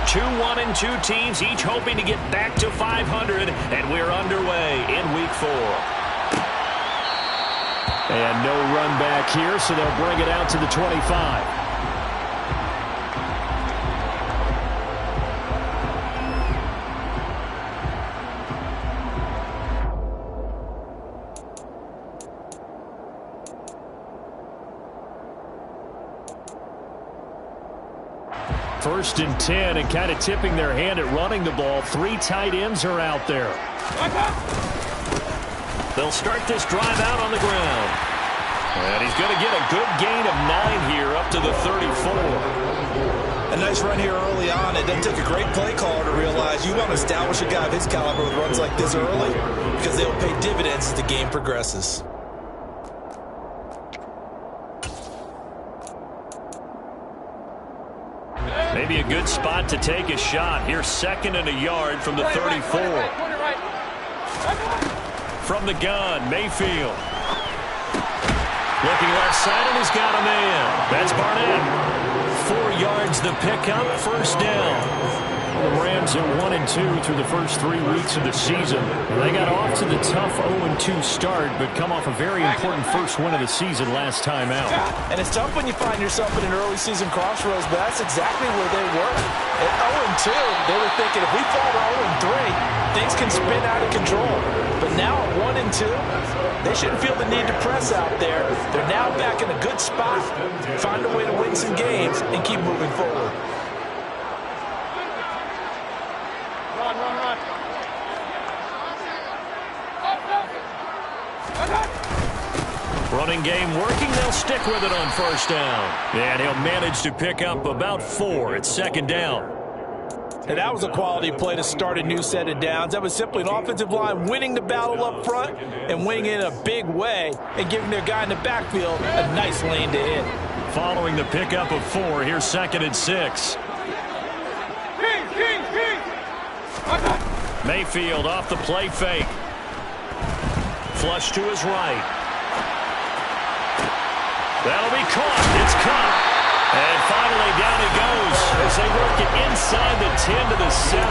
Two 1-2 teams, each hoping to get back to 500, and we're underway in Week 4. And no run back here, so they'll bring it out to the 25. First and 10, and kind of tipping their hand at running the ball. Three tight ends are out there. They'll start this drive out on the ground. And he's going to get a good gain of 9 here up to the 34. A nice run here early on. It doesn't take a great play caller to realize you want to establish a guy of his caliber with runs like this early because they'll pay dividends as the game progresses. Maybe a good spot to take a shot. Here's 2nd and a yard from the 34. From the gun, Mayfield. Looking left side, and he's got a man. That's Barnett. 4 yards the pickup, first down. The Rams are 1-2 through the first 3 weeks of the season. They got off to the tough 0-2 start, but come off a very important first win of the season last time out. And it's tough when you find yourself in an early season crossroads, but that's exactly where they were. At 0-2, they were thinking if we fall to 0-3, things can spin out of control. But now at 1-2, they shouldn't feel the need to press out there. They're now back in a good spot, find a way to win some games, and keep moving forward. Running game working. They'll stick with it on first down. And he'll manage to pick up about 4 at 2nd down. And that was a quality play to start a new set of downs. That was simply an offensive line winning the battle up front and winning it in a big way and giving their guy in the backfield a nice lane to hit. Following the pickup of 4, here's 2nd and 6. Mayfield off the play fake. Flush to his right. That'll be caught. It's caught. And finally down he goes as they work it inside the 10 to the 7.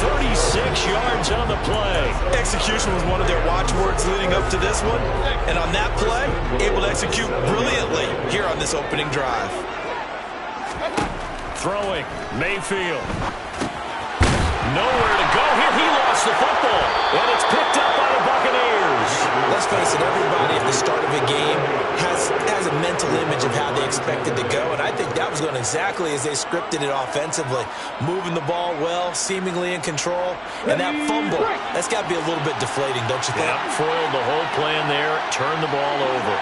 36 yards on the play. Execution was one of their watchwords leading up to this one. And on that play, able to execute brilliantly here on this opening drive. Throwing, Mayfield. Nowhere to go here. He lost the football. And it's picked up by the Buccaneers. Let's face it, everybody at the start of a game has a mental image of how they expect it to go, and I think that was going exactly as they scripted it offensively. Moving the ball well, seemingly in control, and that fumble, that's got to be a little bit deflating, don't you think? Yeah, foiled the whole plan there, turned the ball over.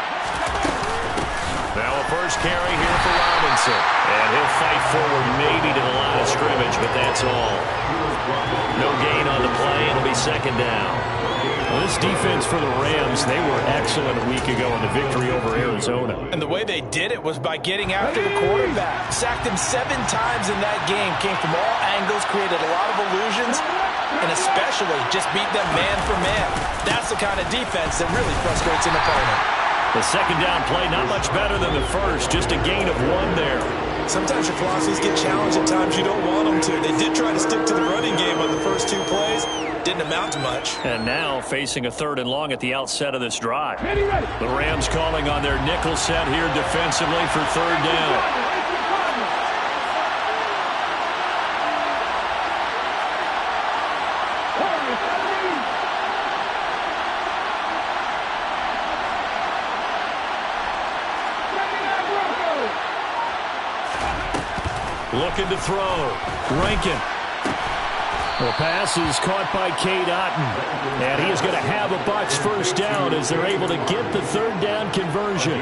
Now a first carry here for Robinson, and he'll fight forward maybe to the line of scrimmage, but that's all. No gain on the play, it'll be 2nd down. Well, this defense for the Rams, they were excellent a week ago in the victory over Arizona. And the way they did it was by getting after the quarterback. Sacked him 7 times in that game. Came from all angles, created a lot of illusions, and especially just beat them man for man. That's the kind of defense that really frustrates an opponent. The 2nd down play, not much better than the first. Just a gain of 1 there. Sometimes your philosophies get challenged at times you don't want them to. They did try to stick to the running game on the first 2 plays. Didn't amount to much. And now facing a 3rd and long at the outset of this drive. The Rams calling on their nickel set here defensively for 3rd down. Looking to throw. Rankin. The pass is caught by Cade Otton. And he is going to have a Bucs first down as they're able to get the 3rd down conversion.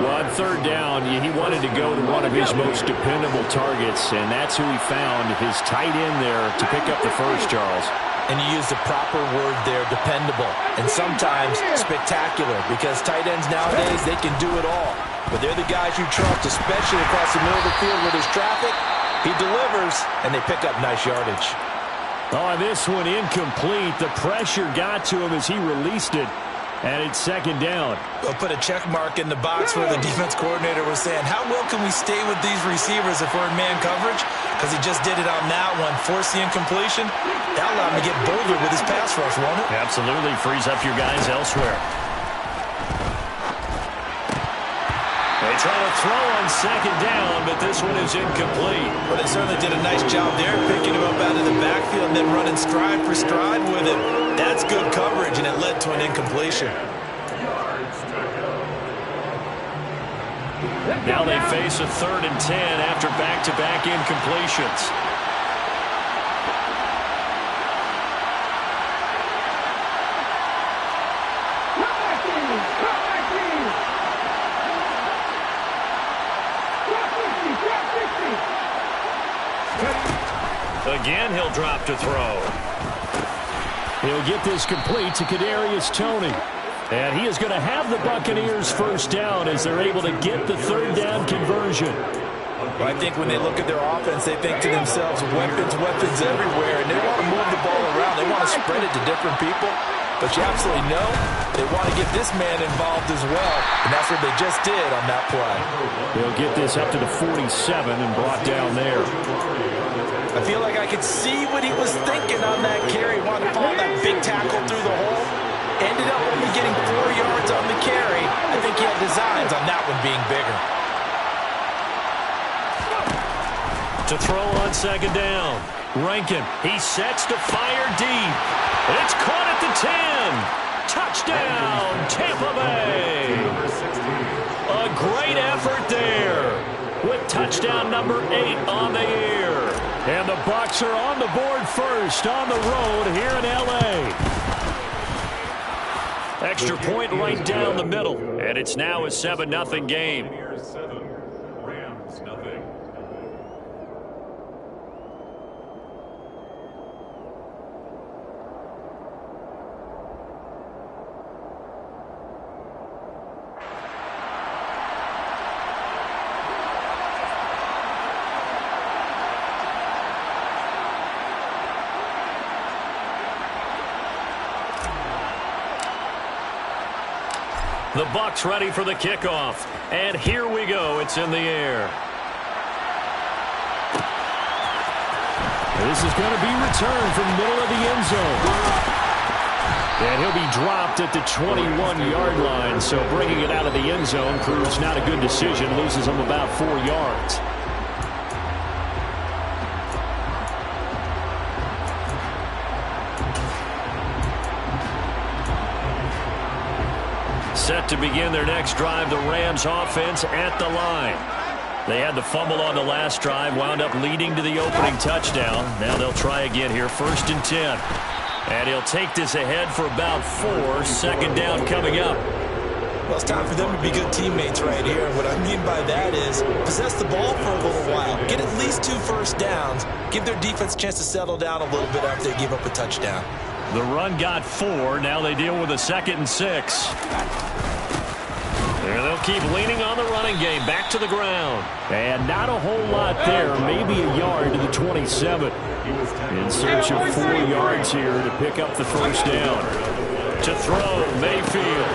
Well, on 3rd down, he wanted to go to one of his most dependable targets, and that's who he found, his tight end there, to pick up the first, Charles. And you used the proper word there, dependable. And sometimes spectacular, because tight ends nowadays, they can do it all. But they're the guys you trust, especially across the middle of the field where there's traffic. He delivers, and they pick up nice yardage. Oh, this one incomplete. The pressure got to him as he released it. And it's second down. We'll put a check mark in the box where the defense coordinator was saying, how well can we stay with these receivers if we're in man coverage? Because he just did it on that one. Force the incompletion. That allowed him to get bolder with his pass rush, won't it? Absolutely. Frees up your guys elsewhere. They try to throw on second down, but this one is incomplete. Well, they certainly did a nice job there, picking him up out of the backfield and then running stride for stride with him. That's good coverage, and it led to an incompletion. Now they face a 3rd and 10 after back-to-back incompletions. Again, he'll drop to throw. He'll get this complete to Kadarius Toney. And he is going to have the Buccaneers first down as they're able to get the 3rd down conversion. Well, I think when they look at their offense, they think to themselves, weapons, weapons everywhere, and they want to move the ball around. They want to spread it to different people. But you absolutely know they want to get this man involved as well, and that's what they just did on that play. They'll get this up to the 47 and brought down there. I feel like I could see what he was thinking on that carry. Wanted to follow that big tackle through the hole. Ended up only getting 4 yards on the carry. I think he had designs on that one being bigger. To throw on second down. Rankin, he sets to fire deep. It's caught at the 10. Touchdown, Tampa Bay. A great effort there with touchdown number 8 on the year. And the Bucs are on the board first on the road here in L.A. Extra point right down the middle. And it's now a 7-0 game. The Bucs ready for the kickoff. And here we go. It's in the air. This is going to be returned from the middle of the end zone. And he'll be dropped at the 21-yard line. So bringing it out of the end zone proves not a good decision. Loses him about 4 yards. Set to begin their next drive, the Rams offense at the line. They had the fumble on the last drive, wound up leading to the opening touchdown. Now they'll try again here, 1st and 10. And he'll take this ahead for about 4. Second down coming up. Well, it's time for them to be good teammates right here. And what I mean by that is possess the ball for a little while. Get at least 2 first downs. Give their defense a chance to settle down a little bit after they give up a touchdown. The run got 4. Now they deal with a 2nd and 6. And they'll keep leaning on the running game. Back to the ground. And not a whole lot there. Maybe a yard to the 27. In search of 4 yards here to pick up the first down. To throw, Mayfield.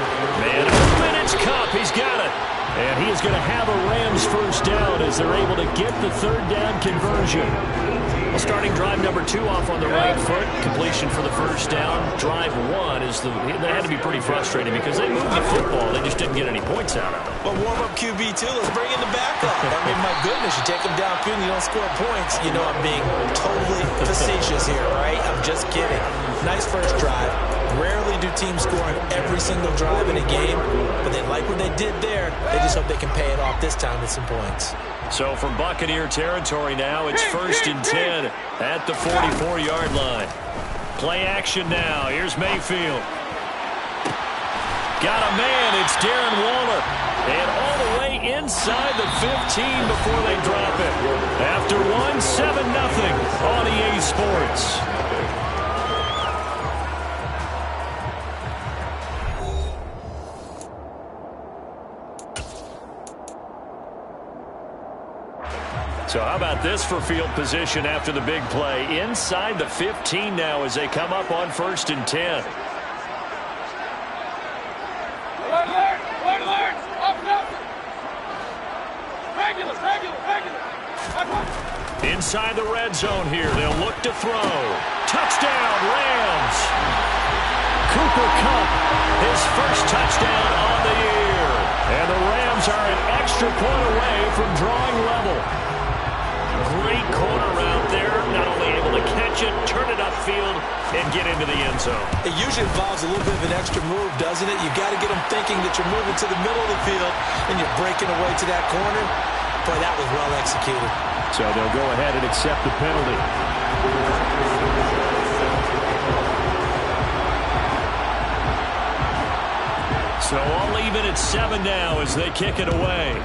Man open, it's Cup. He's got it. And he is going to have a Rams first down as they're able to get the 3rd down conversion. Well, starting drive number 2 off on the right foot. Completion for the first down. Drive 1 is they had to be pretty frustrating because they moved the football. They just didn't get any points out of it. Well, warm-up QB2, let's bring in the backup. I mean, my goodness, you take them downfield and you don't score points. You know I'm being totally facetious here, right? I'm just kidding. Nice first drive. Rarely do teams score on every single drive in a game, but they like what they did there. They just hope they can pay it off this time with some points. So from Buccaneer territory now, it's 1st and 10 at the 44-yard line. Play action now. Here's Mayfield. Got a man. It's Darren Waller. And all the way inside the 15 before they drop it. After 1, 7-0 on EA Sports. So how about this for field position after the big play? Inside the 15 now as they come up on 1st and 10. Inside the red zone here. They'll look to throw. Touchdown, Rams. Cooper Kupp, his first touchdown on the year. And the Rams are an extra point away from drawing level. Great corner route there. Not only able to catch it, turn it upfield, and get into the end zone. It usually involves a little bit of an extra move, doesn't it? You've got to get them thinking that you're moving to the middle of the field and you're breaking away to that corner. Boy, that was well executed. So they'll go ahead and accept the penalty. So all even at 7 now as they kick it away.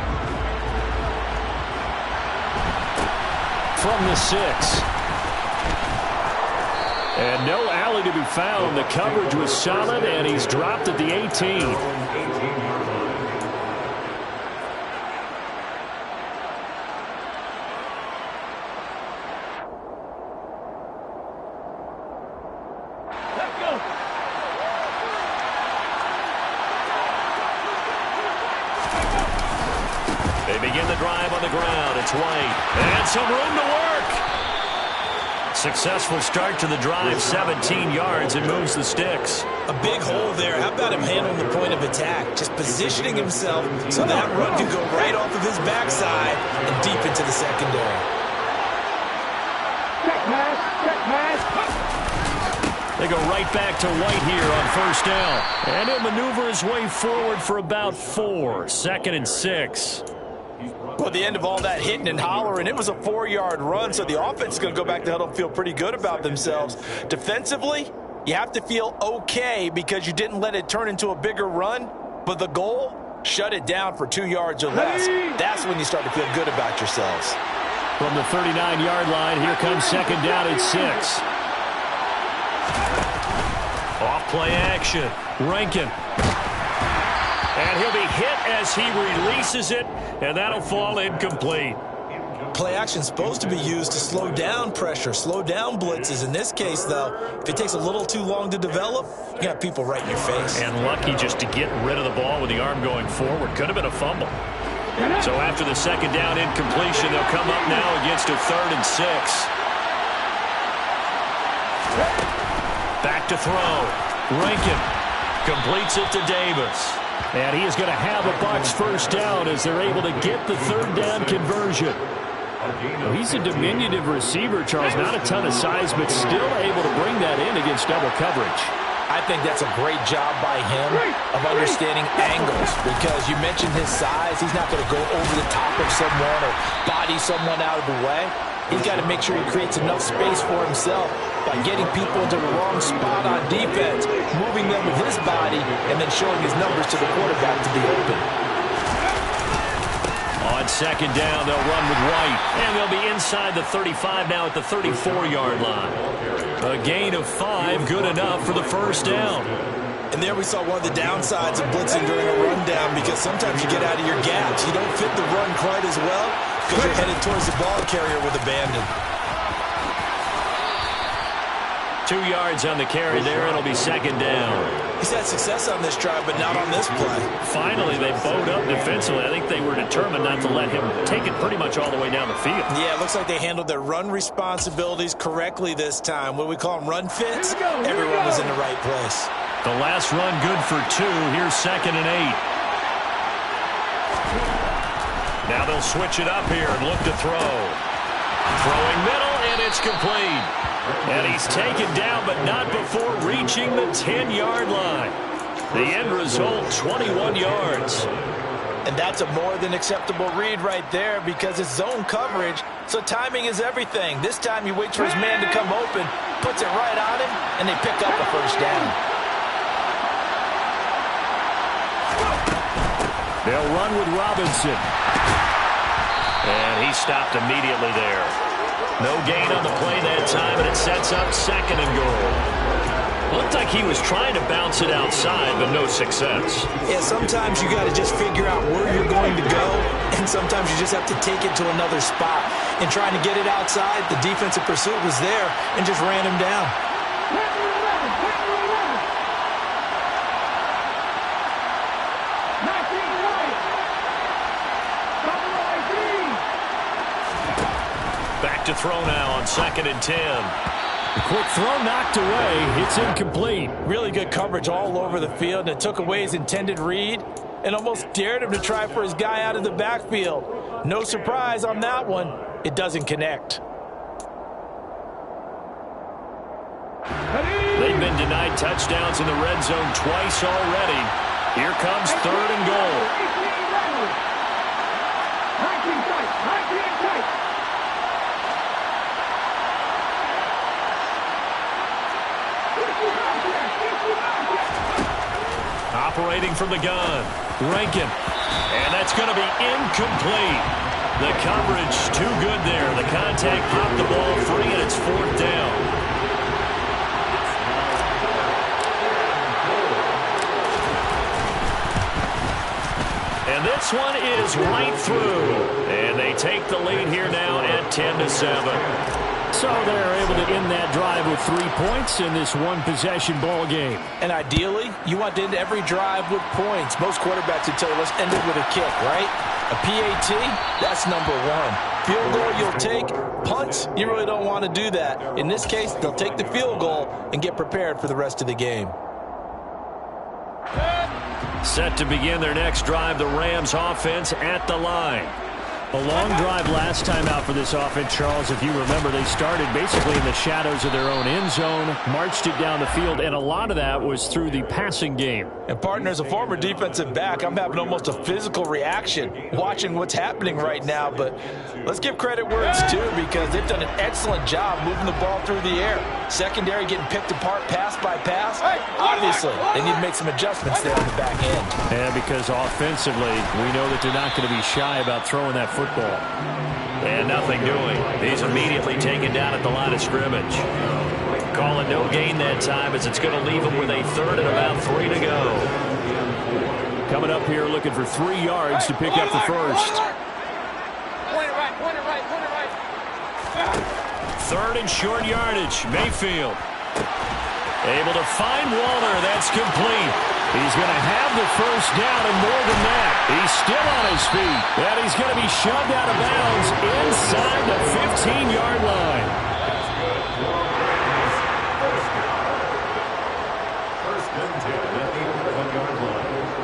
From the 6. And no alley to be found. The coverage was solid, and he's dropped at the 18. They begin the drive on the ground. It's White. And some room to work. Successful start to the drive, 17 yards, and moves the sticks. A big hole there. How about him handling the point of attack? Just positioning himself so that run could go right off of his backside and deep into the secondary. They go right back to White here on first down. And he'll maneuver his way forward for about 4. 2nd and 6. Well, the end of all that hitting and hollering, it was a 4-yard run, so the offense is going to go back to huddle and feel pretty good about themselves. Defensively, you have to feel okay because you didn't let it turn into a bigger run, but the goal, shut it down for 2 yards or less. That's when you start to feel good about yourselves. From the 39-yard line, here comes 2nd down and 6. Off play action. Rankin. And he'll be hit as he releases it, and that'll fall incomplete. Play action is supposed to be used to slow down pressure, slow down blitzes. In this case, though, if it takes a little too long to develop, you got people right in your face. And lucky just to get rid of the ball with the arm going forward. Could have been a fumble. So after the 2nd down incompletion, they'll come up now against a 3rd and 6. Back to throw. Rankin completes it to Davis. And he is going to have a Bucs first down as they're able to get the 3rd down conversion. Well, he's a diminutive receiver, Charles. Not a ton of size, but still able to bring that in against double coverage. I think that's a great job by him of understanding angles because you mentioned his size. He's not going to go over the top of someone or body someone out of the way. He's got to make sure he creates enough space for himself by getting people into the wrong spot on defense, moving them with his body, and then showing his numbers to the quarterback to be open. On 2nd down, they'll run with White, and they'll be inside the 35 now at the 34-yard line. A gain of 5, good enough for the first down. And there we saw one of the downsides of blitzing during a rundown because sometimes you get out of your gaps. You don't fit the run quite as well because you're headed towards the ball carrier with abandon. 2 yards on the carry there. It'll be 2nd down. He's had success on this drive, but not on this play. Finally, they bowed up defensively. I think they were determined not to let him take it pretty much all the way down the field. Yeah, it looks like they handled their run responsibilities correctly this time. What do we call them, run fits? Everyone was in the right place. The last run good for 2. Here's 2nd and 8. Now they'll switch it up here and look to throw. Throwing middle, and it's complete. And he's taken down, but not before reaching the 10-yard line. The end result, 21 yards. And that's a more than acceptable read right there because it's zone coverage, so timing is everything. This time he waits for his man to come open, puts it right on him, and they pick up a first down. They'll run with Robinson. And he stopped immediately there. No gain on the play that time, and it sets up 2nd and goal. Looked like he was trying to bounce it outside, but no success. Yeah, sometimes you got to just figure out where you're going to go, and sometimes you just have to take it to another spot. And trying to get it outside, the defensive pursuit was there and just ran him down. to throw now on 2nd and 10. The quick throw knocked away. It's incomplete. Really good coverage all over the field, and it took away his intended read and almost dared him to try for his guy out of the backfield. No surprise on that one. It doesn't connect. They've been denied touchdowns in the red zone twice already. Here comes 3rd and goal. Operating from the gun, Rankin. And that's going to be incomplete. The coverage too good there. The contact popped the ball free, and it's 4th down. And this one is right through. And they take the lead here now at 10-7. So they're able to end that drive with 3 points in this one-possession ball game. And ideally, you want to end every drive with points. Most quarterbacks would tell you, let's end it with a kick, right? A PAT, that's number 1. Field goal you'll take. Punts, you really don't want to do that. In this case, they'll take the field goal and get prepared for the rest of the game. Set to begin their next drive, the Rams offense at the line. A long drive last time out for this offense, Charles. If you remember, they started basically in the shadows of their own end zone, marched it down the field, and a lot of that was through the passing game. And, partner, as a former defensive back, I'm having almost a physical reaction watching what's happening right now. But let's give credit where it's due, because they've done an excellent job moving the ball through the air. Secondary getting picked apart pass by pass. Obviously, they need to make some adjustments there in the back end. Yeah, because offensively, we know that they're not going to be shy about throwing that football. And nothing doing. He's immediately taken down at the line of scrimmage. Call it no gain that time, as it's going to leave him with a 3rd and about 3 to go. Coming up here looking for 3 yards to pick up the first. 3rd and short yardage. Mayfield able to find Walter. That's complete. He's going to have the first down, and more than that, he's still on his feet. And he's going to be shoved out of bounds inside the 15-yard line. First and 10 at the 11-yard line.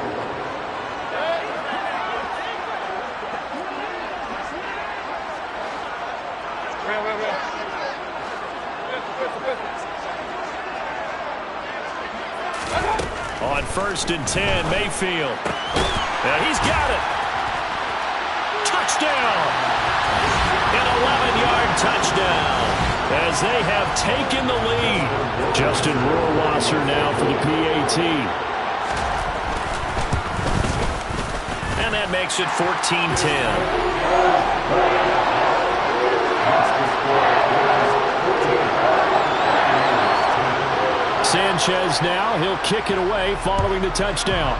On 1st and 10, Mayfield. And he's got it. Touchdown. An 11-yard touchdown as they have taken the lead. Justin Rohrwasser now for the PAT. And that makes it 14-10. Sanchez now, he'll kick it away following the touchdown.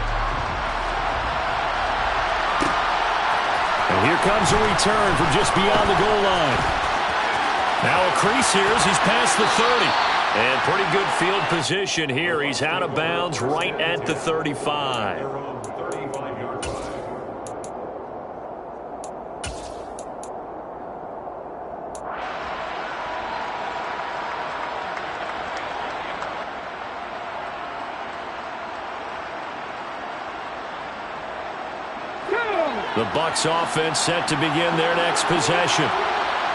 And here comes a return from just beyond the goal line. Now a crease here as he's past the 30. And pretty good field position here. He's out of bounds right at the 35. The Bucs offense set to begin their next possession.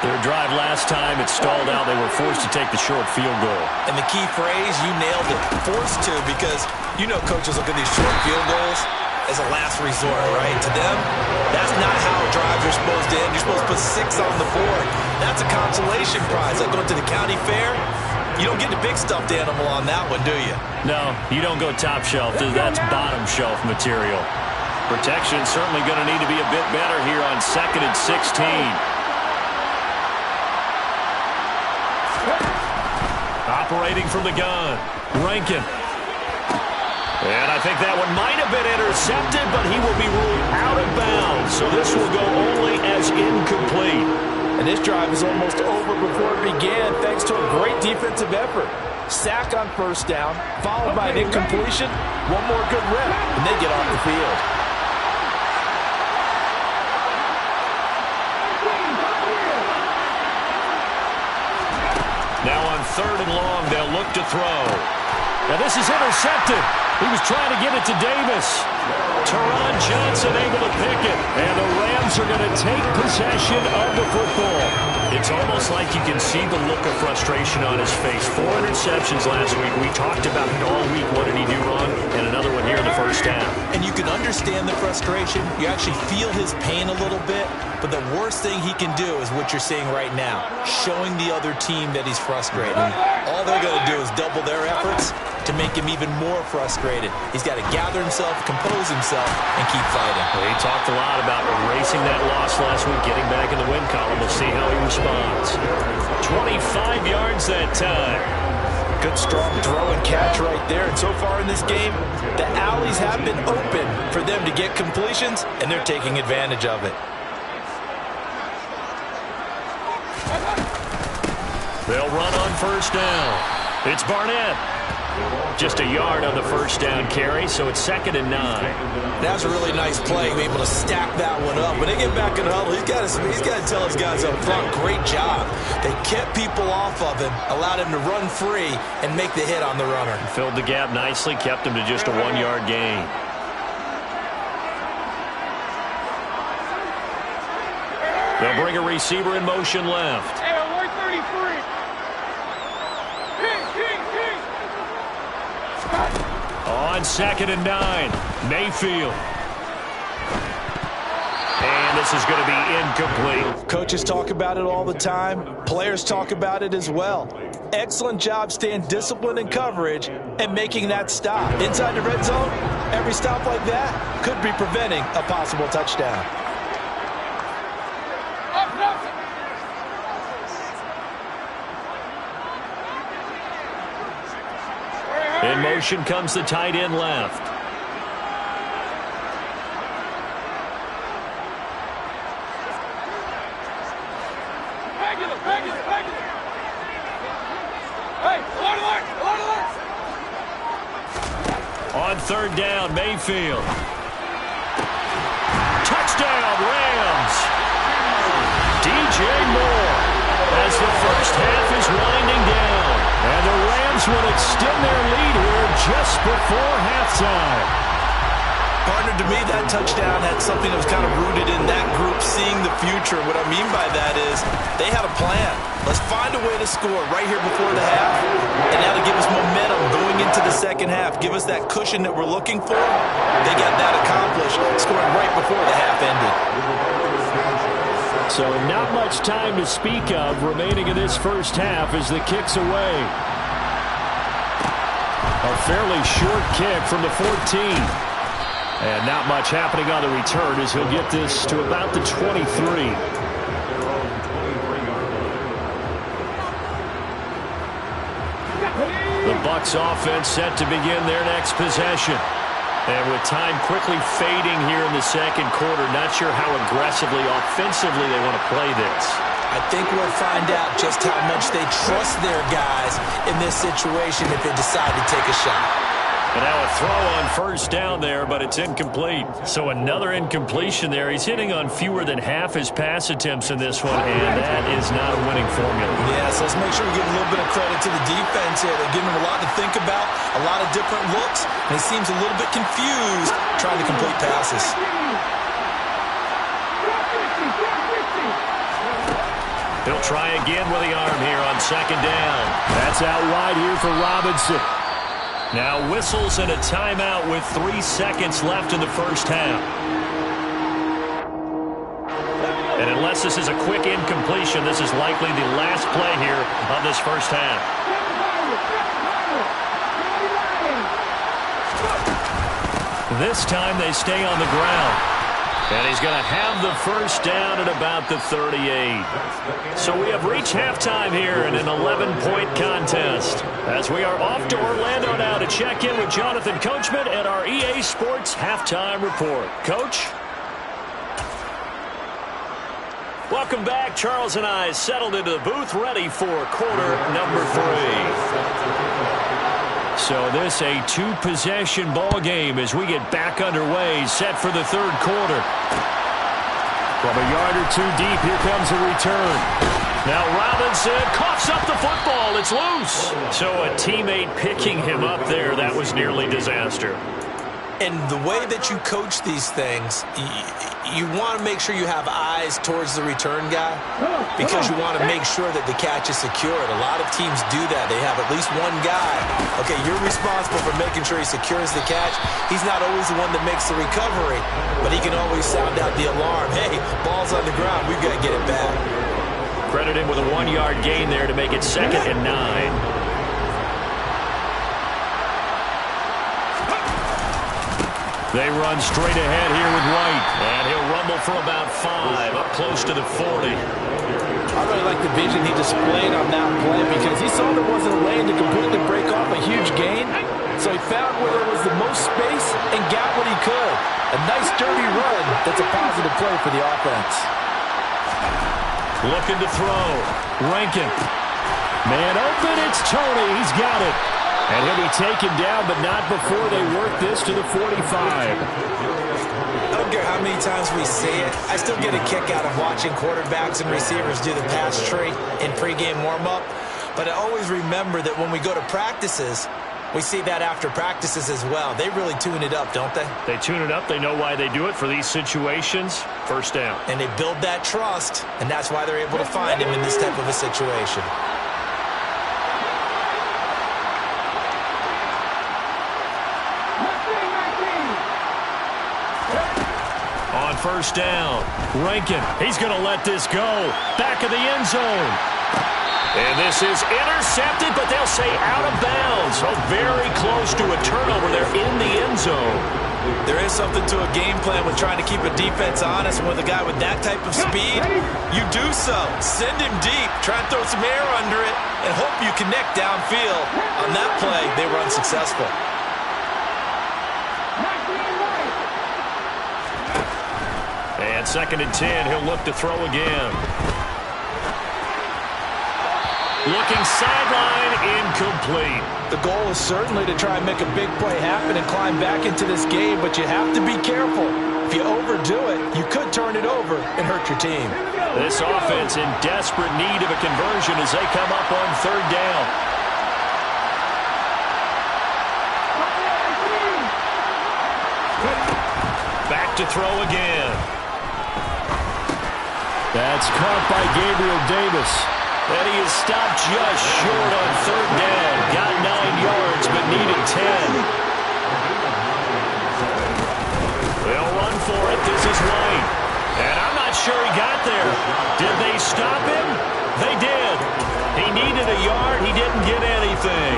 Their drive last time, it stalled out. They were forced to take the short field goal. And the key phrase, you nailed it, forced to, because you know coaches look at these short field goals as a last resort, right? To them, that's not how drives are supposed to end. You're supposed to put 6 on the board. That's a consolation prize. Like going to the county fair, you don't get the big stuffed animal on that one, do you? No, you don't go top shelf. That's bottom shelf material. Protection certainly going to need to be a bit better here on 2nd and 16. Operating from the gun, Rankin. And I think that one might have been intercepted, but he will be ruled out of bounds. So this will go only as incomplete. And this drive is almost over before it began, thanks to a great defensive effort. Sack on 1st down, followed by an incompletion. One more good rep, and they get off the field. Now on 3rd and long, they'll look to throw. Now this is intercepted. He was trying to get it to Davis. Teron Johnson able to pick it. And the Rams are going to take possession of the football. It's almost like you can see the look of frustration on his face. 4 interceptions last week. We talked about it all week. What did he do wrong? And another one here in the first half. And you can understand the frustration. You actually feel his pain a little bit. But the worst thing he can do is what you're seeing right now, showing the other team that he's frustrated. All they're going to do is double their efforts to make him even more frustrated. He's got to gather himself, compose himself, and keep fighting. Well, he talked a lot about erasing that loss last week, getting back in the win column. We'll see how he responds. 25 yards that time. Good strong throw and catch right there. And so far in this game, the alleys have been open for them to get completions, and they're taking advantage of it. They'll run on 1st down. It's Barnett. Just a yard on the 1st down carry, so it's 2nd and 9. That's a really nice play, able to stack that one up. When they get back in the huddle, he's got to tell his guys up front, great job. They kept people off of him, allowed him to run free and make the hit on the runner. Filled the gap nicely, kept him to just a 1-yard gain. They'll bring a receiver in motion left. On 2nd and 9, Mayfield. And this is going to be incomplete. Coaches talk about it all the time. Players talk about it as well. Excellent job staying disciplined in coverage and making that stop. Inside the red zone, every stop like that could be preventing a possible touchdown. In motion comes the tight end left. On 3rd down, Mayfield. Touchdown, Rams. DJ Moore as the first half is winding down. And the Rams will extend their lead here just before halftime. Partner, to me, that touchdown had something that was kind of rooted in that group seeing the future. What I mean by that is they had a plan. Let's find a way to score right here before the half, and that'll give us momentum going into the second half. Give us that cushion that we're looking for. They got that accomplished, scoring right before the half ended. So not much time to speak of remaining in this first half as the kick's away. A fairly short kick from the 14. And not much happening on the return as he'll get this to about the 23. The Bucs offense set to begin their next possession. And with time quickly fading here in the second quarter, not sure how aggressively, offensively they want to play this. I think we'll find out just how much they trust their guys in this situation if they decide to take a shot. And now a throw on 1st down there, but it's incomplete. So another incompletion there. He's hitting on fewer than half his pass attempts in this one, and that is not a winning formula. Yeah, so let's make sure we give a little bit of credit to the defense here. They're giving him a lot to think about, a lot of different looks, and he seems a little bit confused trying to complete passes. He'll try again with the arm here on 2nd down. That's out wide here for Robinson. Now whistles and a timeout with 3 seconds left in the first half. And unless this is a quick incompletion, this is likely the last play here of this first half. This time they stay on the ground. And he's going to have the first down at about the 38. So we have reached halftime here in an 11-point contest. As we are off to Orlando now to check in with Jonathan Coachman and our EA Sports Halftime Report. Coach? Welcome back. Charles and I settled into the booth ready for quarter number 3. So this a 2-possession ball game as we get back underway, set for the 3rd quarter. From a yard or 2 deep, here comes a return. Now Robinson coughs up the football. It's loose. So a teammate picking him up there, that was nearly disaster. And the way that you coach these things, you want to make sure you have eyes towards the return guy because you want to make sure that the catch is secured. A lot of teams do that. They have at least one guy. Okay, you're responsible for making sure he secures the catch. He's not always the one that makes the recovery, but he can always sound out the alarm. Hey, ball's on the ground. We've got to get it back. Credit him with a 1-yard gain there to make it 2nd and 9. They run straight ahead here with White. And he'll rumble for about 5, up close to the 40. I really like the vision he displayed on that play because he saw there wasn't a lane to completely break off a huge gain. So he found where there was the most space and got what he could. A nice, dirty run that's a positive play for the offense. Looking to throw. Rankin. Man open, it's Tony. He's got it. And he'll be taken down, but not before they work this to the 45. I don't care how many times we see it. I still get a kick out of watching quarterbacks and receivers do the pass tree in pregame warm-up. But I always remember that when we go to practices, we see that after practices as well. They really tune it up, don't they? They tune it up. They know why they do it for these situations. First down. And they build that trust, and that's why they're able to find him in this type of a situation. On first down, Rankin, he's going to let this go. Back of the end zone. And this is intercepted, but they'll say out of bounds. So very close to a turnover there in the end zone. There is something to a game plan with trying to keep a defense honest. And with a guy with that type of speed, you do so. Send him deep, try and throw some air under it, and hope you connect downfield. On that play, they were unsuccessful. And 2nd and 10, he'll look to throw again. Looking sideline, incomplete. The goal is certainly to try and make a big play happen and climb back into this game, but you have to be careful. If you overdo it, you could turn it over and hurt your team. This offense in desperate need of a conversion as they come up on 3rd down. Back to throw again. That's caught by Gabriel Davis. And he is stopped just short on 3rd down. Got 9 yards, but needed 10. They'll run for it. This is White. And I'm not sure he got there. Did they stop him? They did. He needed a yard. He didn't get anything.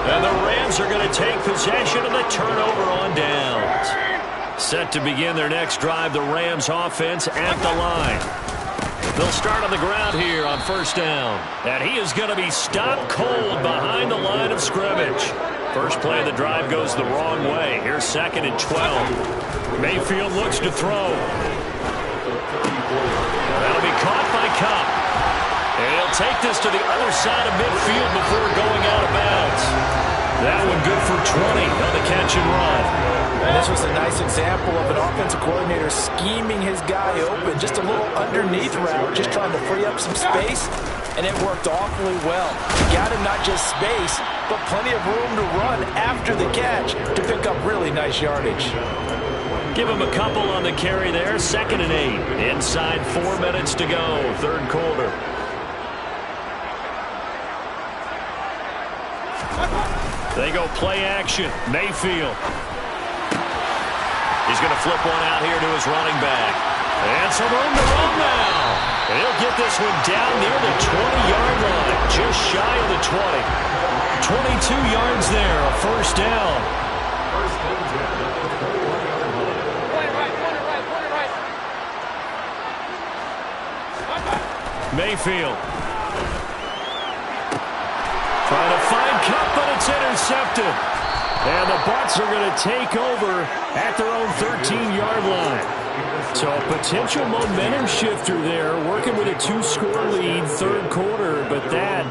And the Rams are going to take possession of the turnover on downs. Set to begin their next drive, the Rams offense at the line. They'll start on the ground here on 1st down. And he is going to be stopped cold behind the line of scrimmage. First play of the drive goes the wrong way. Here's 2nd and 12. Mayfield looks to throw. That'll be caught by Cup. And he'll take this to the other side of midfield before going out of bounds. That one good for 20 on the catch and run. And this was a nice example of an offensive coordinator scheming his guy open. Just a little underneath route, just trying to free up some space, and it worked awfully well. Got him not just space, but plenty of room to run after the catch to pick up really nice yardage. Give him a couple on the carry there. 2nd and 8. Inside 4 minutes to go, 3rd quarter. They go play action. Mayfield. He's going to flip one out here to his running back. And some room to run now. And he'll get this one down near the 20-yard line, just shy of the 20. 22 yards there, a 1st down. Mayfield. Trying to find Cup, but it's intercepted. And the Bucs are going to take over at their own 13-yard line. So a potential momentum shifter there, working with a 2-score lead, 3rd quarter, but that,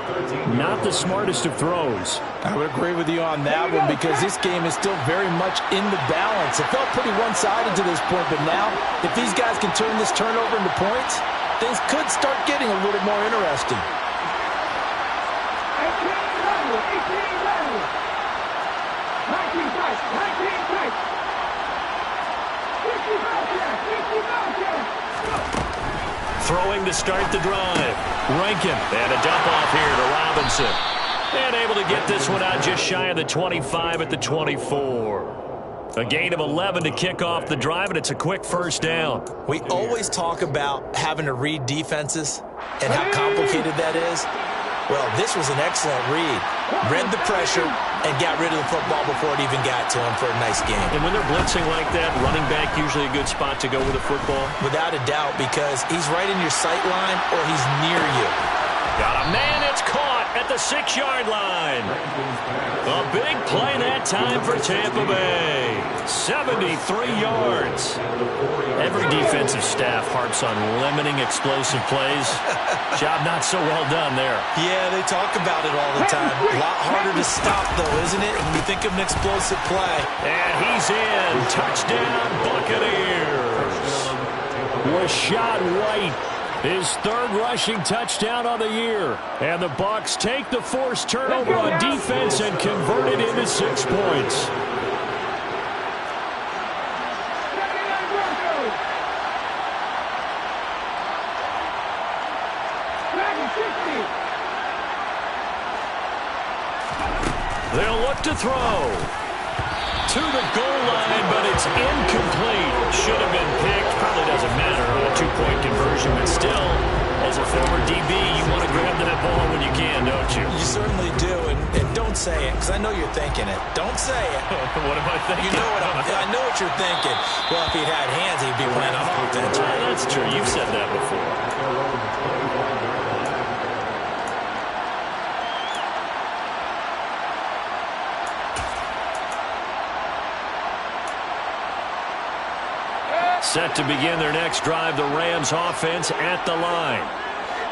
not the smartest of throws. I would agree with you on that one because this game is still very much in the balance. It felt pretty one-sided to this point, but now, if these guys can turn this turnover into points, things could start getting a little more interesting. 19 tight. 50 Throwing to start the drive. Rankin, and a dump off here to Robinson. And able to get this one out just shy of the 25 at the 24. A gain of 11 to kick off the drive, and it's a quick first down. We always talk about having to read defenses and how complicated that is. Well, this was an excellent read. Read the pressure and got rid of the football before it even got to him for a nice game. And when they're blitzing like that, running back usually a good spot to go with the football? Without a doubt, because he's right in your sight line or he's near you. Got a man, it's caught at the 6-yard line. A big play that time for Tampa Bay. 73 yards. Every defensive staff harps on limiting explosive plays. Job not so well done there. Yeah, they talk about it all the time. A lot harder to stop, though, isn't it, when you think of an explosive play? And he's in. Touchdown, Buccaneers. Rashad White, his third rushing touchdown on the year. And the Bucs take the forced turnover on defense and convert it into 6 points. They'll look to throw. To the goal line, but it's incomplete. Should have been picked. Probably doesn't matter on a 2-point conversion, but still, as a former DB, you want to grab that ball when you can, don't you? You certainly do, and don't say it, because I know you're thinking it. Don't say it. What am I thinking? You know I know what you're thinking. Well, if he'd had hands, he'd be playing on offense. That's true. You've said that before. Set to begin their next drive, the Rams offense at the line.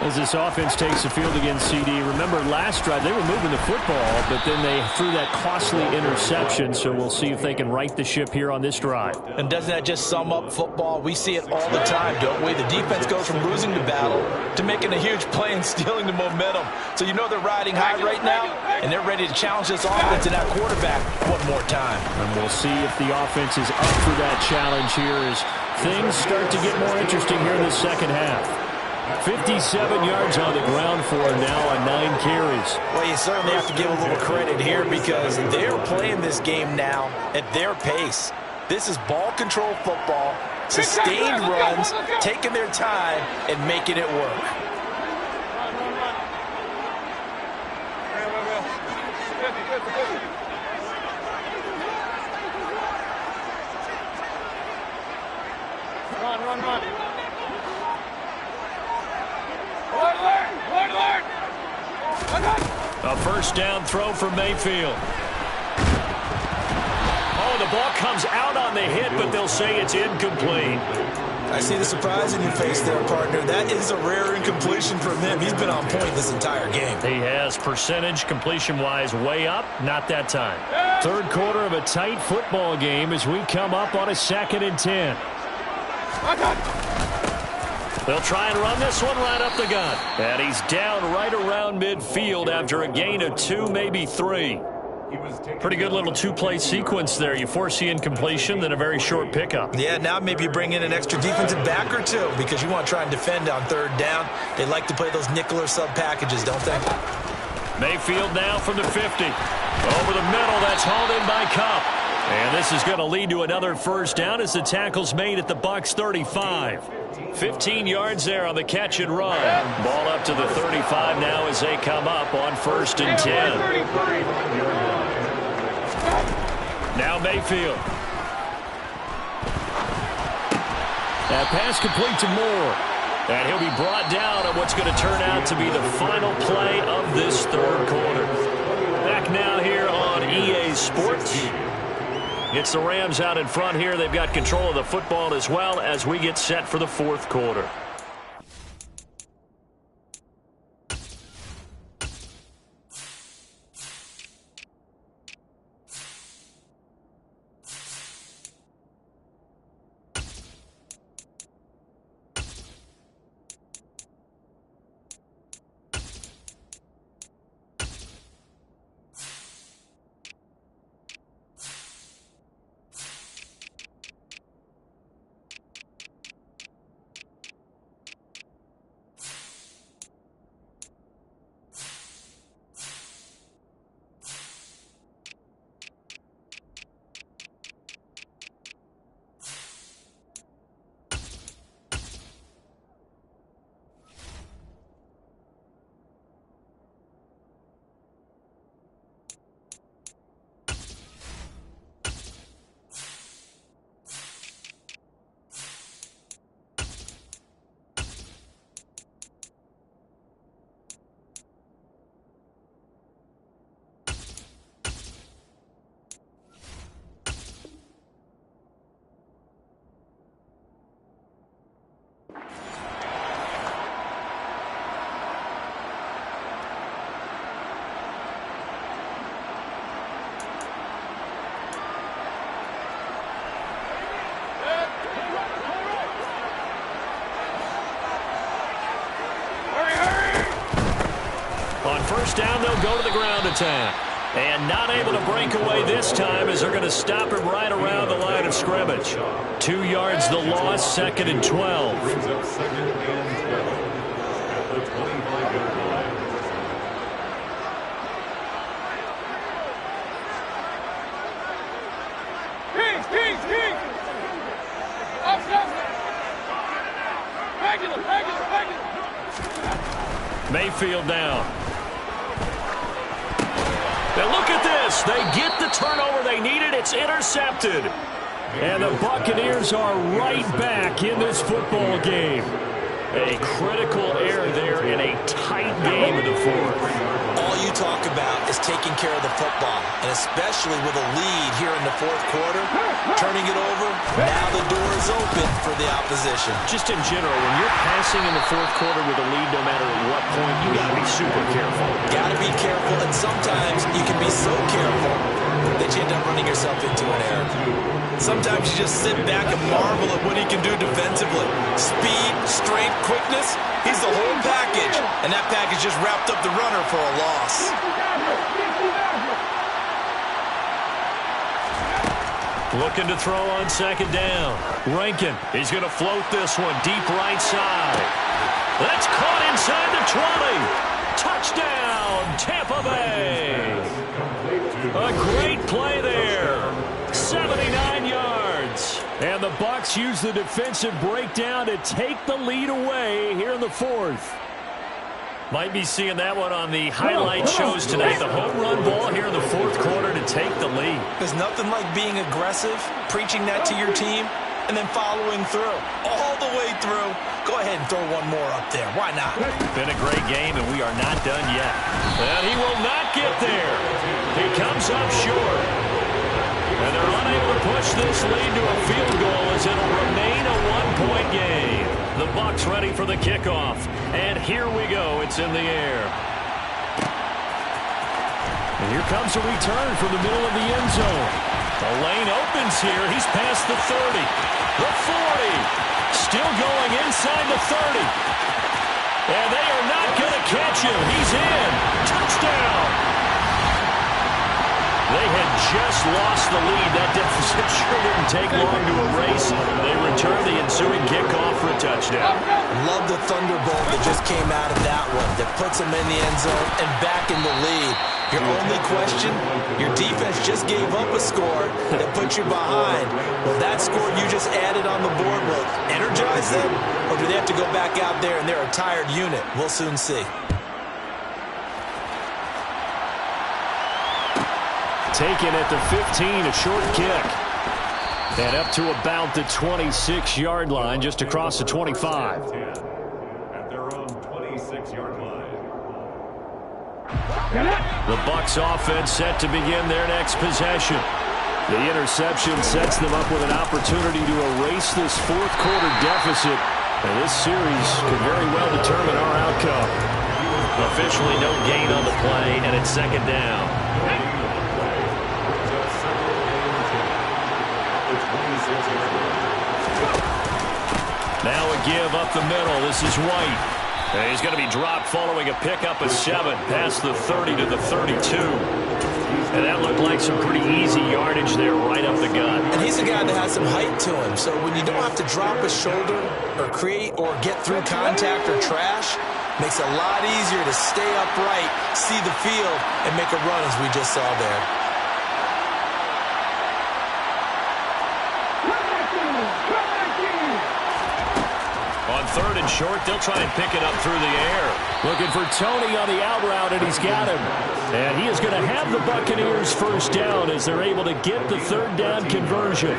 As this offense takes the field against CD, remember last drive they were moving the football, but then they threw that costly interception, so we'll see if they can right the ship here on this drive. And doesn't that just sum up football? We see it all the time, don't we? The defense goes from losing the battle to making a huge play and stealing the momentum. So you know they're riding high right now, and they're ready to challenge this offense and that quarterback one more time. And we'll see if the offense is up for that challenge here as things start to get more interesting here in the second half. 57 yards on the ground for him now on 9 carries. Well, you certainly have to give a little credit here because they're playing this game now at their pace. This is ball control football, sustained runs, taking their time and making it work. Run. A first down throw for Mayfield. Oh, the ball comes out on the hit, but they'll say it's incomplete. I see the surprise in your face there, partner. That is a rare incompletion from him. He's been on point this entire game. He has percentage completion-wise way up, not that time. Third quarter of a tight football game as we come up on a 2nd and 10. They'll try and run this one right up the gut. And he's down right around midfield after a gain of 2, maybe 3. Pretty good little 2-play sequence there. You force the incompletion, then a very short pickup. Yeah, now maybe you bring in an extra defensive back or two because you want to try and defend on 3rd down. They like to play those nickel or sub packages, don't they? Mayfield now from the 50. Over the middle, that's hauled in by Kupp. And this is going to lead to another first down as the tackle's made at the Bucs 35. 15 yards there on the catch and run. Ball up to the 35 now as they come up on 1st and 10. Now Mayfield. That pass complete to Moore. And he'll be brought down on what's going to turn out to be the final play of this 3rd quarter. Back now here on EA Sports. It's the Rams out in front here. They've got control of the football as well as we get set for the 4th quarter. first down, they'll go to the ground attack. And not able to break away this time as they're going to stop him right around the line of scrimmage. 2 yards the loss, 2nd and 12. Brings up 2nd and 12 at the 25-yard line. Kings! Up. Regular. Mayfield down. Now look at this. They get the turnover they needed. It's intercepted. And the Buccaneers are right back in this football game. A critical error there in a tight game in the fourth. All you talk about is taking care of the football, and especially with a lead here in the fourth quarter, turning it over, now the door is open for the opposition. Just in general, when you're passing in the fourth quarter with a lead, no matter at what point, you got to be super careful. Got to be careful, and sometimes you can be so careful that you end up running yourself into an error. Sometimes you just sit back and marvel at what he can do defensively. Speed, strength, quickness, he's the whole package. And that package just wrapped up the runner for a loss. Looking to throw on 2nd down. Rankin, he's going to float this one deep right side. That's caught inside the 20. Touchdown, Tampa Bay. A great play there. 79 yards. And the Bucs use the defensive breakdown to take the lead away here in the fourth. Might be seeing that one on the highlight shows tonight. The home run ball here in the fourth quarter to take the lead. There's nothing like being aggressive, preaching that to your team, and then following through. All the way through. Go ahead and throw one more up there. Why not? Been a great game, and we are not done yet. And he will not get there. He comes up short. And they're unable to push this lead to a field goal as it'll remain a 1-point game. The Bucs ready for the kickoff. And here we go. It's in the air. And here comes a return from the middle of the end zone. The lane opens here. He's past the 30. The 40. Still going inside the 30. And they are not going to catch him. He's in. Touchdown. They had just lost the lead. That deficit sure didn't take long to erase. They return the ensuing kickoff for a touchdown. Love the thunderbolt that just came out of that one. That puts them in the end zone and back in the lead. Your only question, your defense just gave up a score that put you behind. Well, that score you just added on the board will energize them, or do they have to go back out there and they're a tired unit? We'll soon see. Taken at the 15, a short kick. And up to about the 26-yard line, just across the 25. At their own 26-yard line. The Bucs offense set to begin their next possession. The interception sets them up with an opportunity to erase this fourth quarter deficit. And this series could very well determine our outcome. Officially no gain on the play, and it's 2nd down. Now a give up the middle. This is White. And he's going to be dropped following a pickup of 7 past the 30 to the 32. And that looked like some pretty easy yardage there right up the gut. And he's a guy that has some height to him. So when you don't have to drop a shoulder or create or get through contact or trash, makes it a lot easier to stay upright, see the field, and make a run as we just saw there. On 3rd and short, they'll try and pick it up through the air. Looking for Tony on the out route, and he's got him. And he is going to have the Buccaneers first down as they're able to get the 3rd down conversion.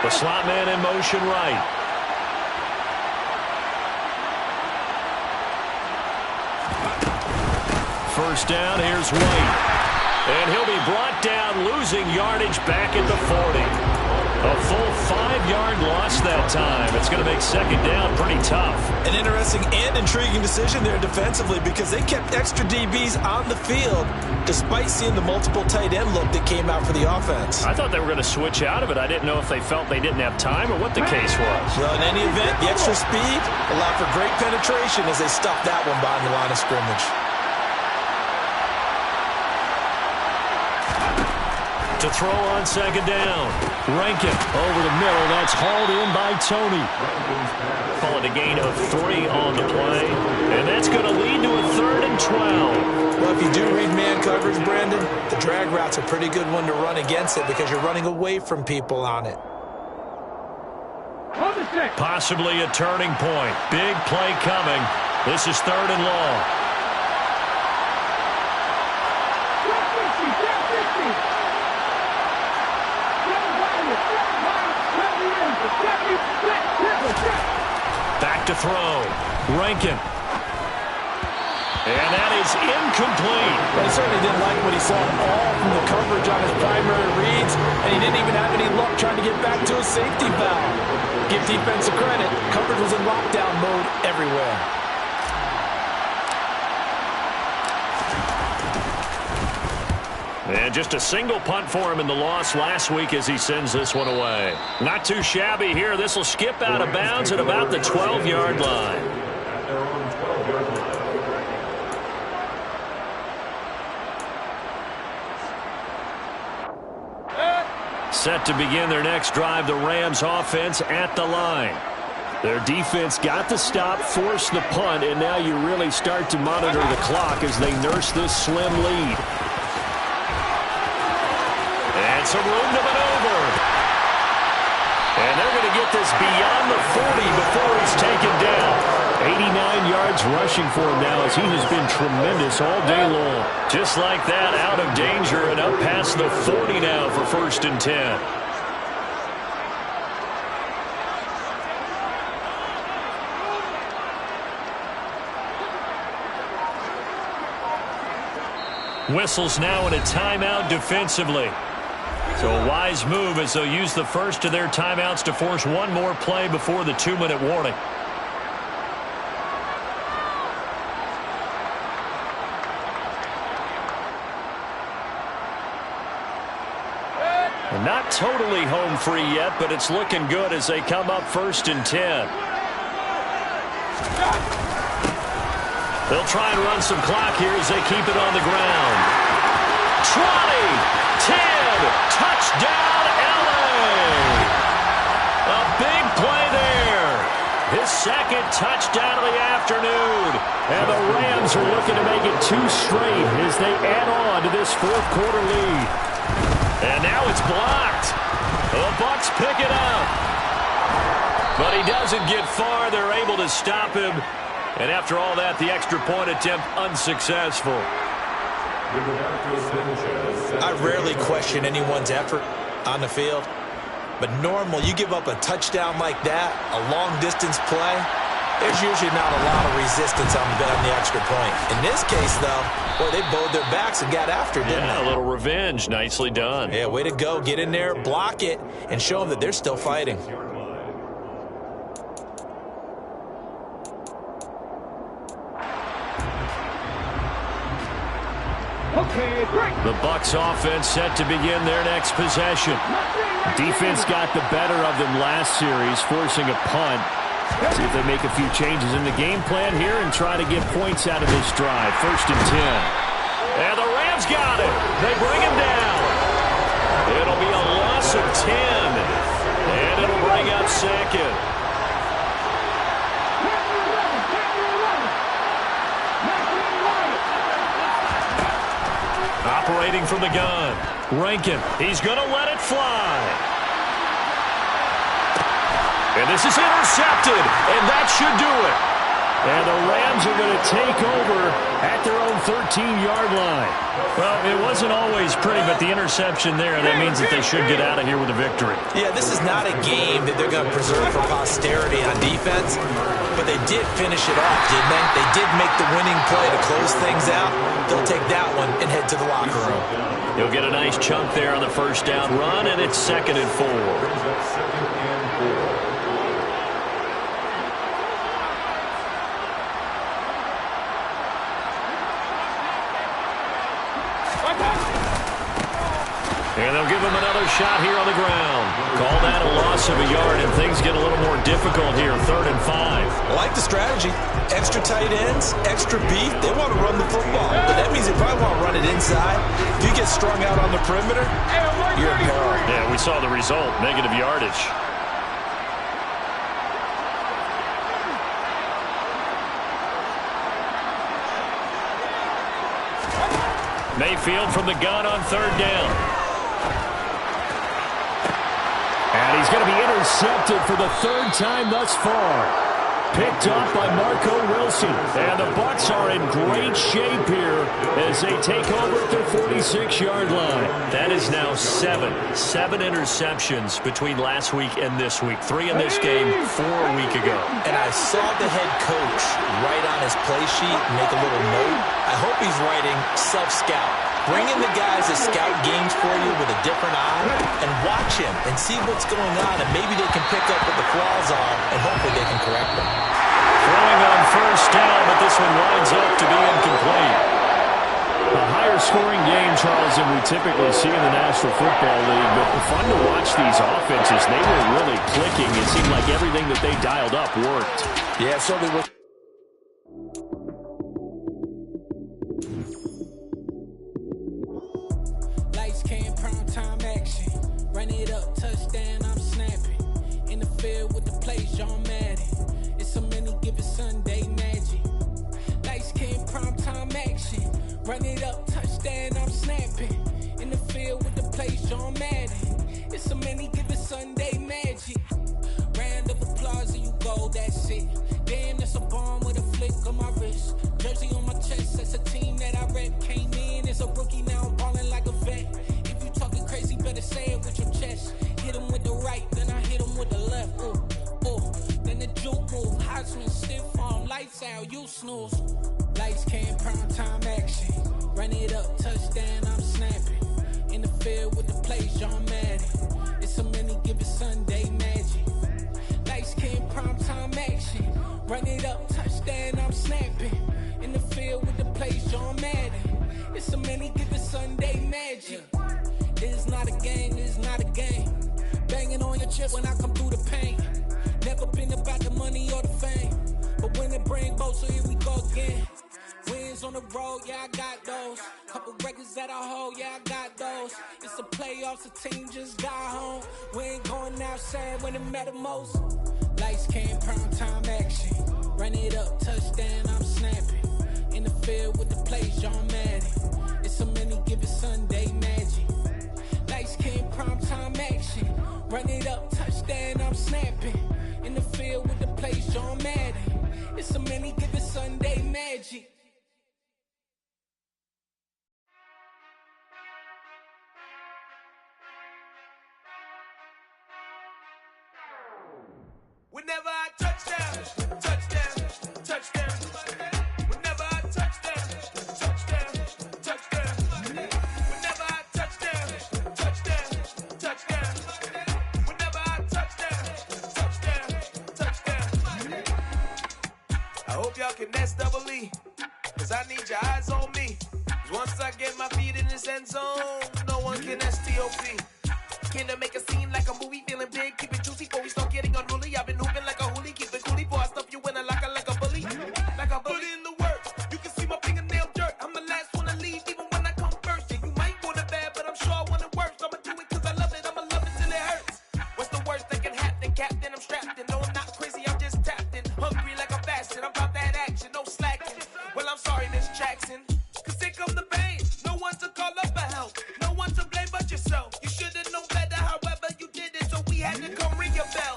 The slot man in motion right. First down, here's White. And he'll be brought down, losing yardage back at the 40. A full 5-yard loss that time. It's going to make second down pretty tough. An interesting and intriguing decision there defensively because they kept extra DBs on the field despite seeing the multiple tight end look that came out for the offense. I thought they were going to switch out of it. I didn't know if they felt they didn't have time or what the case was. Well, in any event, the extra speed allowed for great penetration as they stuffed that one behind the line of scrimmage. To throw on second down. Rankin over the middle. That's hauled in by Tony. Call it a gain of 3 on the play. And that's going to lead to a 3rd and 12. Well, if you do read man coverage, Brandon, the drag route's a pretty good one to run against it because you're running away from people on it. Possibly a turning point. Big play coming. This is 3rd and long. Back to throw. Rankin. And that is incomplete. Well, he certainly didn't like what he saw at all from the coverage on his primary reads, and he didn't even have any luck trying to get back to his safety valve. Give defense a credit. Coverage was in lockdown mode everywhere. And just a single punt for him in the loss last week as he sends this one away. Not too shabby here. This will skip out of bounds at about the 12-yard line. Set to begin their next drive, the Rams offense at the line. Their defense got the stop, forced the punt, and now you really start to monitor the clock as they nurse this slim lead. And some room to maneuver. And they're going to get this beyond the 40 before he's taken down. 89 yards rushing for him now as he has been tremendous all day long. Just like that, out of danger and up past the 40 now for 1st and 10. Whistles now in a timeout defensively. So a wise move as they'll use the first of their timeouts to force one more play before the 2-minute warning. And not totally home free yet, but it's looking good as they come up 1st and 10. They'll try and run some clock here as they keep it on the ground. 20, 10, touchdown, LA! A big play there. His 2nd touchdown of the afternoon. And the Rams are looking to make it 2 straight as they add on to this 4th quarter lead. And now it's blocked. The Bucs pick it up. But he doesn't get far. They're able to stop him. And after all that, the extra point attempt unsuccessful. I rarely question anyone's effort on the field. But normal, you give up a touchdown like that, a long-distance play, there's usually not a lot of resistance on the extra point. In this case, though, boy, they bowed their backs and got after it, didn't they? A little revenge. Nicely done. Yeah, way to go. Get in there, block it, and show them that they're still fighting. The Bucs offense set to begin their next possession. Defense got the better of them last series, forcing a punt. See if they make a few changes in the game plan here and try to get points out of this drive. 1st and 10. And the Rams got it. They bring him down. It'll be a loss of 10. And it'll bring up 2nd. Operating from the gun. Rankin. He's going to let it fly. And this is intercepted. And that should do it. And the Rams are going to take over at their own 13-yard line. Well, it wasn't always pretty, but the interception there, that means that they should get out of here with a victory. Yeah, this is not a game that they're going to preserve for posterity on defense, but they did finish it off, didn't they? They did make the winning play to close things out. They'll take that one and head to the locker room. He'll get a nice chunk there on the first down run, and it's 2nd and 4. Brings up 2nd and 4. And they'll give him another shot here on the ground. Call that a loss of a yard, and things get a little more difficult here, 3rd and 5. I like the strategy. Extra tight ends, extra beef. They want to run the football, but that means they probably want to run it inside. If you get strung out on the perimeter, you're in peril. Yeah, we saw the result, negative yardage. Mayfield from the gun on 3rd down. And he's going to be intercepted for the 3rd time thus far. Picked up by Marco Wilson. And the Bucs are in great shape here as they take over at their 46-yard line. That is now 7 interceptions between last week and this week. 3 in this game, 4 a week ago. And I saw the head coach write on his play sheet, make a little note. I hope he's writing self-scout. Bring in the guys that scout games for you with a different eye and watch him and see what's going on, and maybe they can pick up what the flaws are, and hopefully they can correct them. Throwing on 1st down, but this one winds up to be incomplete. A higher-scoring game, Charles, than we typically see in the National Football League, but fun to watch these offenses. They were really clicking. It seemed like everything that they dialed up worked. Yeah, so they were. Run it up, touchdown, I'm snapping. In the field with the plays, John Madden. It's a many given Sunday magic. Lights came prime time action. Run it up, touchdown, I'm snapping. In the field with the plays, John Madden. It's a many given Sunday magic. Round of applause and you go, that's it. Damn, that's a bomb with a flick on my wrist. Jersey on my chest, that's a team that I rep. Came in as a rookie, now I'm balling like a vet. Crazy, better say it with your chest. Hit him with the right, then I hit him with the left. Ooh, ooh. Then the juke move. Heisman stiff arm, lights out, you snooze. Lights came, prime time action. Run it up, touchdown, I'm snapping. In the field with the plays, John Madden. It's a many given Sunday magic. Lights came, prime time action. Run it up, touchdown, I'm snapping. In the field with the plays, John Madden. It's a many given Sunday magic. This is not a game, this is not a game. Banging on your chest when I come through the pain. Never been about the money or the fame. But when it bring both, so here we go again. Wins on the road, yeah, I got those. Couple records that I hold, yeah, I got those. It's the playoffs, the team just got home. We ain't going outside when it matter most. Lights came, prime time action. Run it up, touchdown, I'm snapping. In the field with the plays, John Madden. It's a many given Sunday magic. Lights came, prime time action. Run it up, touchdown, I'm snapping. In the field with the plays, John Madden. It's a many given Sunday magic. Whenever I touchdown, touchdown, touchdown. Whenever I touchdown, touchdown, touchdown. Whenever I touchdown, touchdown, touchdown. Whenever I touchdown, touchdown, touchdown. I hope y'all can nest double E, cause I need your eyes on me. Cause once I get my feet in this end zone, no one can STOP. Came to make a scene like a movie, feeling big, keep it juicy before we start getting unruly. I've been hooping like a hoolie, keep it coolie before I stuff you in a locker like a bully. Like a bully in the work, you can see my fingernail dirt. I'm the last one to leave, even when I come first. Yeah, you might want it bad, but I'm sure I want it worse. I'ma do it cause I love it, I'ma love it till it hurts. What's the worst that can happen, Captain? I'm strapped in, no I'm not crazy, I'm just tapped in. Hungry like I'm fasting, I'm about that action, no slacking. Well, I'm sorry, Miss Jackson, cause here come the pain. No one to call up for help, no one to blame but yourself. You should've known better, however you did it, so we had to come ring your bell.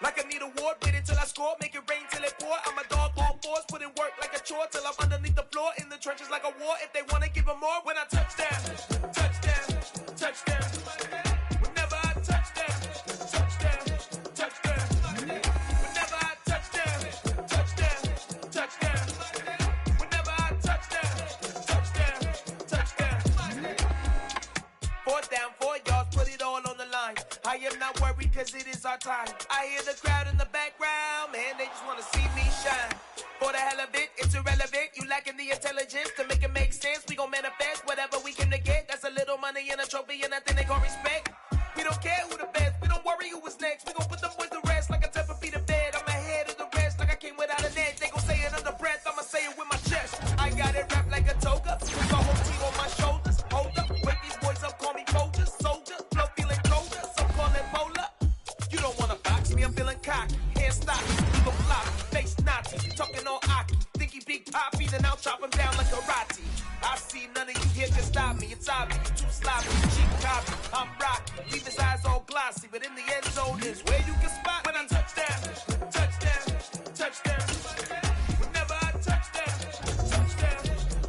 Like I need a award, wait until I score, make it rain till it pour. I'm a dog on force, put in work like a chore till I'm underneath the floor, in the trenches like a war. If they wanna give them more, when I touchdown, touchdown, touchdown. Whenever I touchdown, touchdown, touchdown. Whenever I touchdown, touchdown, touchdown. Whenever I touchdown, touchdown, touchdown. are tired. I hear the crowd in the background, man, they just wanna see me shine. For the hell of it, it's irrelevant. You lacking the intelligence to make it make sense. We gon' manifest whatever we came to get. That's a little money and a trophy and nothing they gon' respect. We don't care who the best, we don't worry who is next. We gon' put them boys to rest like a temper feet of bed. I'm ahead of the rest like I came without a net. They gon' say it under breath, I'ma say it with my chest. I got it wrapped like a toga. The whole team on my shoulders. Hold up, wake these boys up, call me Folger, soldier. Flow feeling colder, some call it polar. You don't wanna box me, I'm feeling cocky. Hair stocky, ego floppy, face Nazi. Talking all Aki, think he big poppy, then I'll chop him down like karate. I see none of you here can stop me. It's obvious, too sloppy, cheap copy. I'm rocky, leave his eyes all glossy, but in the end zone is where you can spot when I touch down, touch down, touch down. Whenever I touch down, touch down,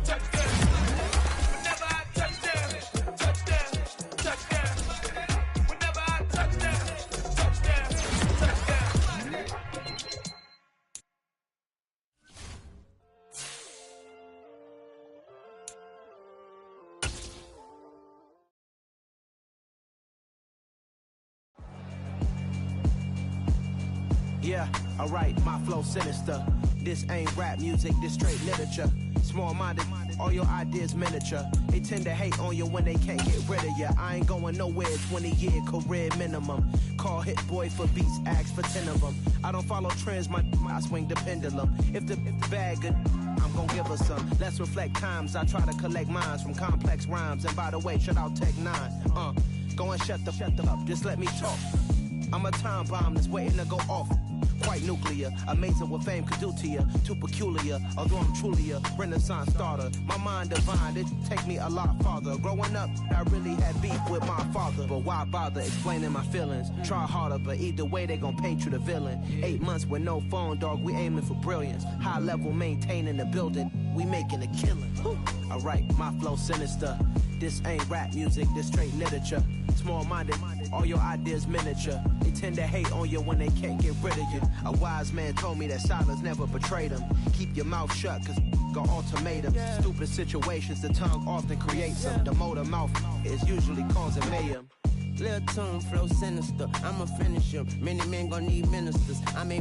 touch down. Whenever I touch down, touch down, touch down. Whenever I touch down, touch down, touch down. Yeah, alright, my flow sinister. This ain't rap music, this straight literature. Small-minded, all your ideas miniature. They tend to hate on you when they can't get rid of you. I ain't going nowhere, 20-year career minimum. Call Hit Boy for beats, ask for 10 of them. I don't follow trends, I swing the pendulum. If the bag good, I'm gon' give her some. Let's reflect times, I try to collect minds from complex rhymes. And by the way, shout out Tech 9. Go and shut the up, just let me talk. I'm a time bomb that's waiting to go off. Quite nuclear, amazing what fame could do to you. Too peculiar, although I'm truly a renaissance starter. My mind divine, it take me a lot farther. Growing up, I really had beef with my father. But why bother explaining my feelings? Try harder, but either way they gon' paint you the villain. 8 months with no phone, dog, we aiming for brilliance. High level maintaining the building, we making a killing. Alright, my flow sinister. This ain't rap music, this straight literature. Small-minded, all your ideas miniature. They tend to hate on you when they can't get rid of you. A wise man told me that silence never betrayed him. Keep your mouth shut, cause got ultimatums. Stupid situations, the tongue often creates them. The motor mouth is usually causing mayhem. Lil' tune, flow sinister, I'ma finish him. Many men gon' need ministers. I may